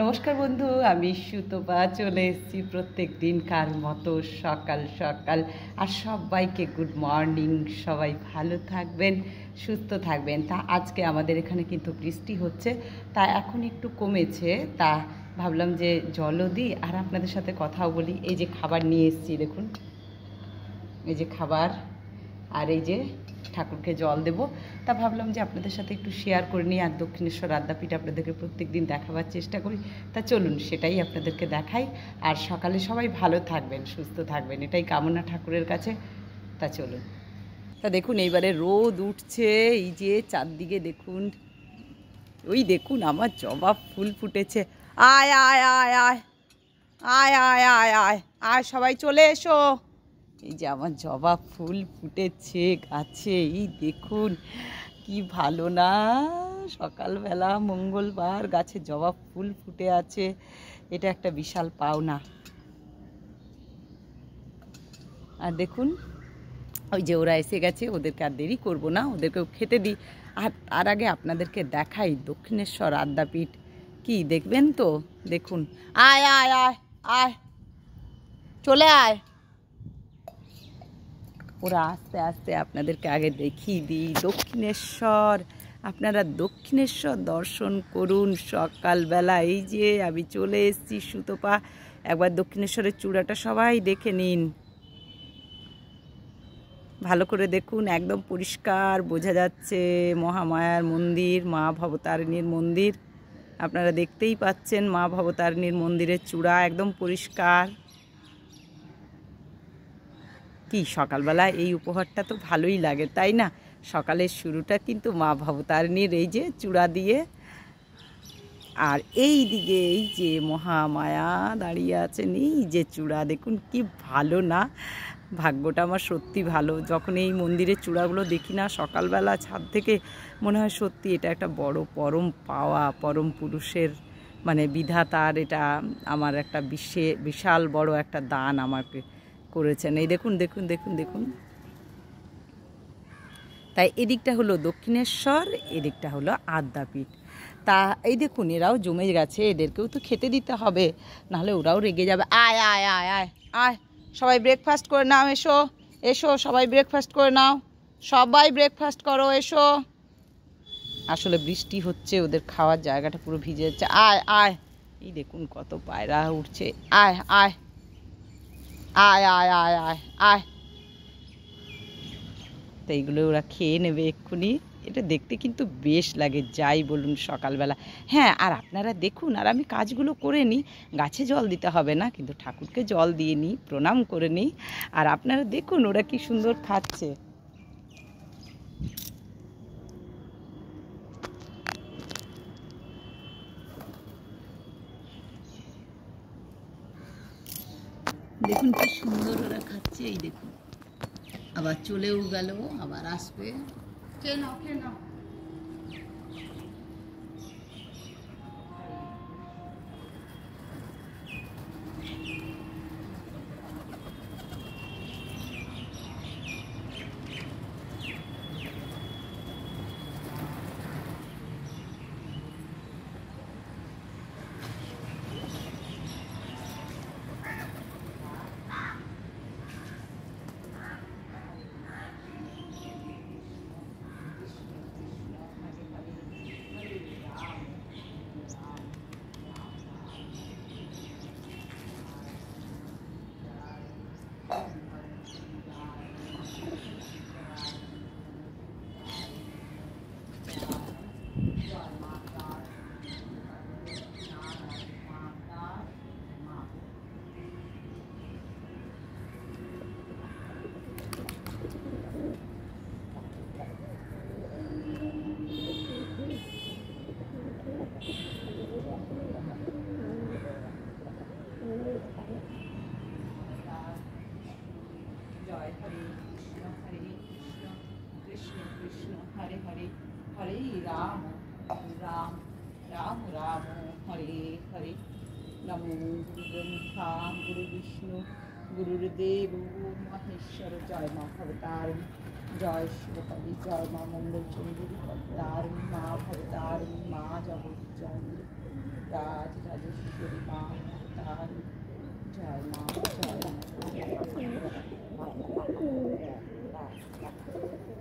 নমস্কার বন্ধু, আমি সুতপা চলে এসেছি প্রত্যেক দিনকার মতো সকাল সকাল। আর সবাইকে গুড মর্নিং। সবাই ভালো থাকবেন, সুস্থ থাকবেন। তা আজকে আমাদের এখানে কিন্তু বৃষ্টি হচ্ছে, তা এখন একটু কমেছে। তা ভাবলাম যে জলও দিই আর আপনাদের সাথে কথাও বলি। এই যে খাবার নিয়ে এসেছি, দেখুন এই যে খাবার, আর এই যে ঠাকুরকে জল দেব। তা ভাবলাম যে আপনাদের সাথে একটু শেয়ার করে নিই। আর দক্ষিণেশ্বর আদ্যাপীঠ আপনাদেরকে প্রত্যেক দিন দেখাবার চেষ্টা করি। তা চলুন সেটাই আপনাদেরকে দেখাই। আর সকালে সবাই ভালো থাকবেন, সুস্থ থাকবেন, এটাই কামনা ঠাকুরের কাছে। তা চলুন। তা দেখুন এইবারে রোদ উঠছে, এই যে চারদিকে দেখুন, ওই দেখুন আমার জবা ফুল ফুটেছে। আয় আয় আয় আয় আয় আয় আয় আয় আয় সবাই চলে এসো। এই যে আমার জবা ফুল ফুটেছে গাছে, এই দেখুন কি ভালো না, সকালবেলা মঙ্গলবার গাছে জবা ফুল ফুটে আছে, এটা একটা বিশাল পাওনা। আর দেখুন ওই যে ওরা এসে গেছে, ওদেরকে আর দেরি করবো না, ওদেরকেও খেতে দিই। আর তার আগে আপনাদেরকে দেখাই দক্ষিণেশ্বর আদ্যাপীঠ। কি দেখবেন তো, দেখুন। আয় আয় আয় আয় চলে আয়। ওরা আস্তে আস্তে আপনাদেরকে আগে দেখিয়ে দিই দক্ষিণেশ্বর। আপনারা দক্ষিণেশ্বর দর্শন করুন সকালবেলা। এই যে আমি চলে এসেছি সুতপা, একবার দক্ষিণেশ্বরের চূড়াটা সবাই দেখে নিন, ভালো করে দেখুন, একদম পরিষ্কার বোঝা যাচ্ছে মহামায়ার মন্দির, মা ভবতারিণীর মন্দির। আপনারা দেখতেই পাচ্ছেন মা ভবতারিণীর মন্দিরের চূড়া একদম পরিষ্কার। কি সকালবেলা এই উপহারটা তো ভালোই লাগে, তাই না? সকালের শুরুটা কিন্তু মা ভবতারিণীর এই যে চূড়া দিয়ে। আর এই দিকে এই যে মহামায়া দাঁড়িয়ে আছেন, এই যে চূড়া, দেখুন কি ভালো না। ভাগ্যটা আমার সত্যি ভালো, যখন এই মন্দিরের চূড়াগুলো দেখি না সকালবেলা ছাদ থেকে, মনে হয় সত্যি এটা একটা বড় পরম পাওয়া, পরম পুরুষের মানে বিধাতার এটা আমার একটা বিশাল বড় একটা দান আমাকে করেছেন। এই দেখুন দেখুন দেখুন দেখুন। তাই এদিকটা হলো দক্ষিণেশ্বর, এদিকটা হলো আদ্যাপীঠ। তা এই দেখুন এরাও জমে গেছে, এদেরকেও তো খেতে দিতে হবে, নাহলে ওরাও রেগে যাবে। আয় আয় আয় আয় আয় সবাই ব্রেকফাস্ট করে নাও, এসো এসো সবাই ব্রেকফাস্ট করে নাও, সবাই ব্রেকফাস্ট করো, এসো। আসলে বৃষ্টি হচ্ছে, ওদের খাওয়ার জায়গাটা পুরো ভিজে যাচ্ছে। আয় আয়, এই দেখুন কত পায়রা উঠছে। আয় আয় আয় আয় আয় আয় আয়। তো এইগুলো ওরা খেয়ে নেবে এক্ষুনি। এটা দেখতে কিন্তু বেশ লাগে, যাই বলুন সকালবেলা। হ্যাঁ, আর আপনারা দেখুন, আর আমি কাজগুলো করে নিই, গাছে জল দিতে হবে না, কিন্তু ঠাকুরকে জল দিয়ে নিই, প্রণাম করে নিই। আর আপনারা দেখুন ওরা কি সুন্দর খাচ্ছে। দেখুন কি সুন্দর ওরা খাচ্ছে, এই দেখুন আবার চলেও গেল, আবার আসবে। খেয়ে নাও খেয়ে নাও। জয় হরে কৃষ্ণ কৃষ্ণ কৃষ্ণ হরে হরে, হরে রাম রাম রাম রাম হরে হরে। নমো গুরু ব্রহ্মা গুরু বিষ্ণু গুরুদেব মহেশ্বর। জয় মা ভবতারিণী, জয় শিবকালী, জয় মা মঙ্গল চণ্ডী ভবতারিণী, মা ভবতারিণী, মা জগৎ জননী। রাজ রাজেশ্বরী মা তার জয় মা জয়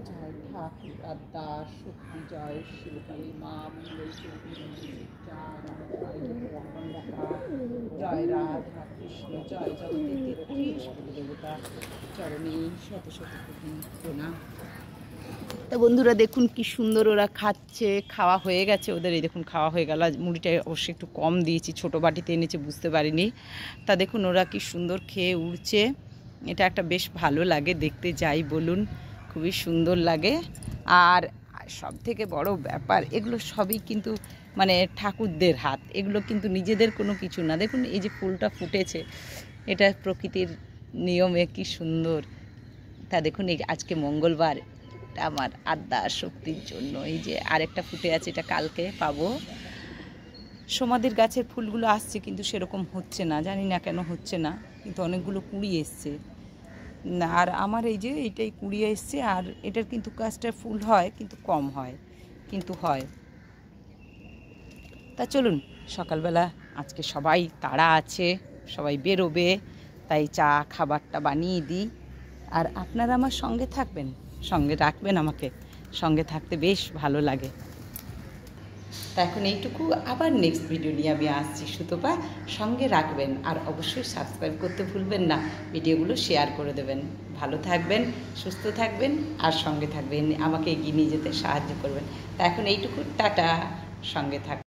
জয় ঠাকুর আদ্যা শক্তি জয় শিবকালী মা জয় রাধা কৃষ্ণ জয় জগতের দেবতা চরণে শত শত কোটি প্রণাম। তা বন্ধুরা দেখুন কি সুন্দর ওরা খাচ্ছে, খাওয়া হয়ে গেছে ওদের, এই দেখুন খাওয়া হয়ে গেল। মুড়িটা অবশ্যই একটু কম দিয়েছি, ছোটো বাটিতে এনেছে বুঝতে পারিনি। তা দেখুন ওরা কি সুন্দর খেয়ে উঠছে, এটা একটা বেশ ভালো লাগে দেখতে, যাই বলুন খুবই সুন্দর লাগে। আর সব থেকে বড় ব্যাপার এগুলো সবই কিন্তু মানে ঠাকুরদের হাত, এগুলো কিন্তু নিজেদের কোনো কিছু না। দেখুন এই যে ফুলটা ফুটেছে, এটা প্রকৃতির নিয়মে কি সুন্দর। তা দেখুন এই আজকে মঙ্গলবার, আমার আদ্যা শক্তির জন্য এই যে আরেকটা ফুটে আছে, এটা কালকে পাবো। সমাধির গাছের ফুলগুলো আসছে কিন্তু সেরকম হচ্ছে না, জানি না কেন হচ্ছে না, কিন্তু অনেকগুলো কুড়ি এসছে। আর আমার এই যে এইটাই কুড়ি এসছে, আর এটার কিন্তু গাছটা ফুল হয় কিন্তু কম হয়, কিন্তু হয়। তা চলুন সকালবেলা আজকে সবাই তাড়া আছে, সবাই বেরোবে, তাই চা খাবারটা বানিয়ে দিই। আর আপনারা আমার সঙ্গে থাকবেন, সঙ্গে রাখবেন, আমাকে সঙ্গে থাকতে বেশ ভালো লাগে। তা এখন এইটুকু, আবার নেক্সট ভিডিও নিয়ে আমি আসছি। সুতপা সঙ্গে রাখবেন, আর অবশ্যই সাবস্ক্রাইব করতে ভুলবেন না, ভিডিওগুলো শেয়ার করে দেবেন। ভালো থাকবেন, সুস্থ থাকবেন, আর সঙ্গে থাকবেন, আমাকে এগিয়ে নিয়ে যেতে সাহায্য করবেন। তা এখন এইটুকু, টাটা, সঙ্গে থাকবেন।